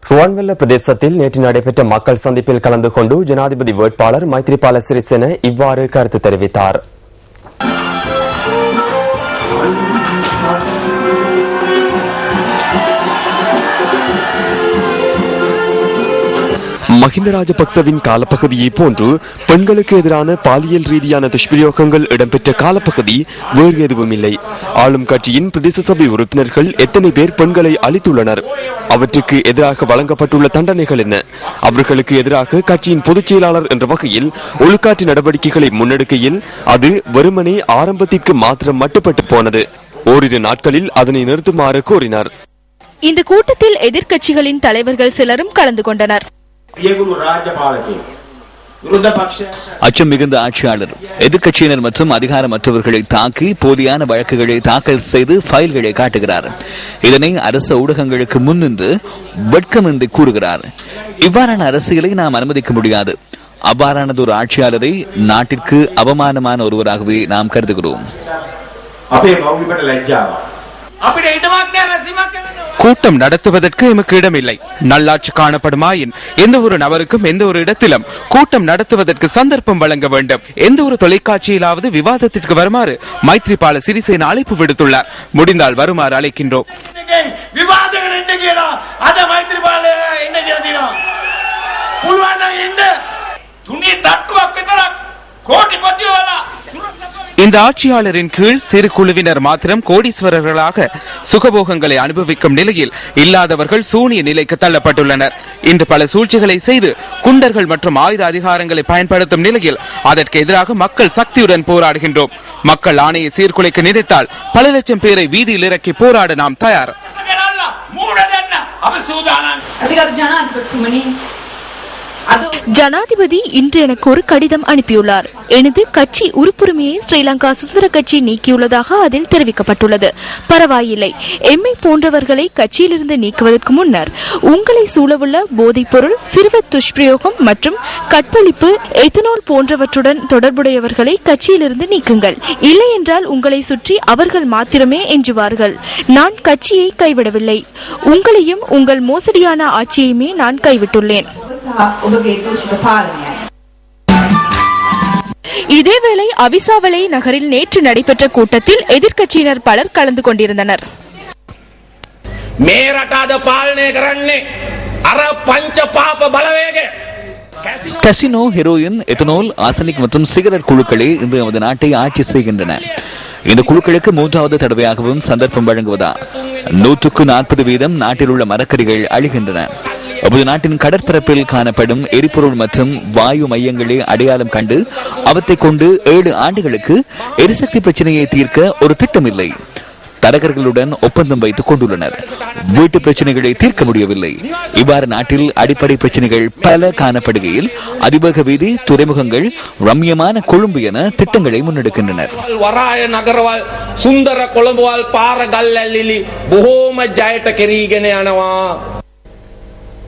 ருவான்வெல்ல பிரதேசத்தில் நேற்று நடைபெற்ற மக்கள் சந்திப்பில் கலந்து கொண்டு ஜனாதிபதி வேட்பாளர் மைத்ரிபால சிறிசேன இவ்வாறு கருத்து தெரிவித்தார். மஹிந்த ராஜபக்சவின் காலப்பகுதியை போன்று பெண்களுக்கு எதிரான பாலியல் ரீதியான துஷ்பிரயோகங்கள் இடம்பெற்ற காலப்பகுதி வேறு எதுவும் இல்லை. ஆளும் கட்சியின் பிரதேச சபை உறுப்பினர்கள் எத்தனை பேர் பெண்களை அளித்துள்ளனர்? அவற்றுக்கு எதிராக வழங்கப்பட்டுள்ள தண்டனைகள் என்ன? அவர்களுக்கு எதிராக கட்சியின் பொதுச் செயலாளர் என்ற வகையில் ஒழுக்காற்று நடவடிக்கைகளை முன்னெடுக்கையில் அது வெறுமனே ஆரம்பத்திற்கு மாத்திரம் மட்டுப்பட்டு போனது. ஓரிரு நாட்களில் அதனை நிறுத்துமாறு கோரினார். இந்த கூட்டத்தில் எதிர்க்கட்சிகளின் தலைவர்கள் சிலரும் கலந்து கொண்டனர். அச்சம் மிகுந்த ஆட்சியாளர் எதிர்க்கட்சியினர் மற்றும் அதிகாரமற்றவர்களை தாக்கி போலியான வழக்குகளை தாக்கல் செய்து ஃபைல்களை காட்டுகிறார். இதனை அரசு ஊடகங்களுக்கு முன்னின்று வெட்கம் என்று கூறுகிறார். இவ்வாறான அரசியலை நாம் அனுமதிக்க முடியாது. அவ்வாறானது ஒரு ஆட்சியாளரை நாட்டிற்கு அவமானமான ஒருவராகவே நாம் கருதுகிறோம். கூட்டம் நடத்துவதற்கு எமக்கு இடமில்லை. நல்லாட்சி காணப்படுமாயின் எந்த ஒரு நபருக்கும் எந்த ஒரு இடத்திலும் கூட்டம் நடத்துவதற்கு சந்தர்ப்பம் வழங்க வேண்டும். எந்த ஒரு தொலைக்காட்சியிலாவது விவாதத்திற்கு வருமாறு மைத்ரிபால சிறிசேன அழைப்பு விடுத்துள்ளார். முடிந்தால் வருமாறு அழைக்கின்றோம். இந்த ஆட்சியாளரின் கீழ் சிறு குழுவினர் மாத்திரம் கோடீஸ்வரர்களாக சுகபோகங்களை அனுபவிக்கும் நிலையில் இல்லாதவர்கள் சூனிய நிலைக்கு தள்ளப்பட்டுள்ளனர். இன்று பல சூழ்ச்சிகளை செய்து குண்டர்கள் மற்றும் ஆயுத அதிகாரங்களை பயன்படுத்தும் நிலையில் அதற்கு எதிராக மக்கள் சக்தியுடன் போராடுகின்றோம். மக்கள் ஆணையை சீர்குலைக்க நினைத்தால் பல லட்சம் பேரை வீதியில் இறக்கி போராட நாம் தயார். ஜனாதிபதி இன்று எனக்கு ஒரு கடிதம் அனுப்பியுள்ளார். எனது கட்சி உறுப்புரிமையை ஸ்ரீலங்கா சுதந்திர கட்சி நீக்கியுள்ளதாக அதில் தெரிவிக்கப்பட்டுள்ளது. பரவாயில்லை, எம்மை போன்றவர்களை கட்சியிலிருந்து நீக்குவதற்கு முன்னர் உங்களை சூழவுள்ள போதைப் பொருள், சிறுவர் துஷ்பிரயோகம் மற்றும் கற்பழிப்பு, எத்தனால் போன்றவற்றுடன் தொடர்புடையவர்களை கட்சியிலிருந்து நீக்குங்கள். இல்லை என்றால் உங்களை சுற்றி அவர்கள் மாத்திரமே எஞ்சுவார்கள். நான் கட்சியை கைவிடவில்லை. உங்களையும் உங்கள் மோசடியான ஆட்சியையுமே நான் கைவிட்டுள்ளேன். இதேவேளை அவிசாவளை நகரில் நேற்று நடைபெற்ற கூட்டத்தில் எதிர்க்கட்சியினர் பலர் கலந்து கொண்டிருந்தனர். கசினோ, ஹெரோயின், எத்தனால், ஆர்சனிக் மற்றும் சிகரெட் குழுக்களே இன்று நமது நாட்டை ஆட்சி செய்கின்றன. இந்த குழுக்களுக்கு மூன்றாவது தடவையாகவும் சந்தர்ப்பம் வழங்குவதா? 140% நாட்டில் உள்ள மரக்கறிகள் அழிகின்றன. அப்போது நாட்டின் கடற்பரப்பில் காணப்படும் எரிபொருள் மற்றும் வாயு மையங்களை அடையாளம் கண்டு அவற்றை கொண்டு 7 ஆண்டுகளுக்கு எரிசக்தி பிரச்சனையை தீர்க்க ஒரு திட்டம் இல்லை. தரகர்களுடன் ஒப்பந்தம் வைத்துக் கொண்டுள்ளனர். வீட்டு பிரச்சனைகளை தீர்க்க முடியவில்லை. இவ்வாறு நாட்டில் அடிப்படை பிரச்சனைகள் பல காணப்படுகையில் அதிவேக வீதி, துறைமுகங்கள், ரம்யமான கொழும்பு என திட்டங்களை முன்னெடுக்கின்றனர். சுந்தர கொழும்புவால் பார கல்லி பொஹோம ஜயட்ட கெரீகன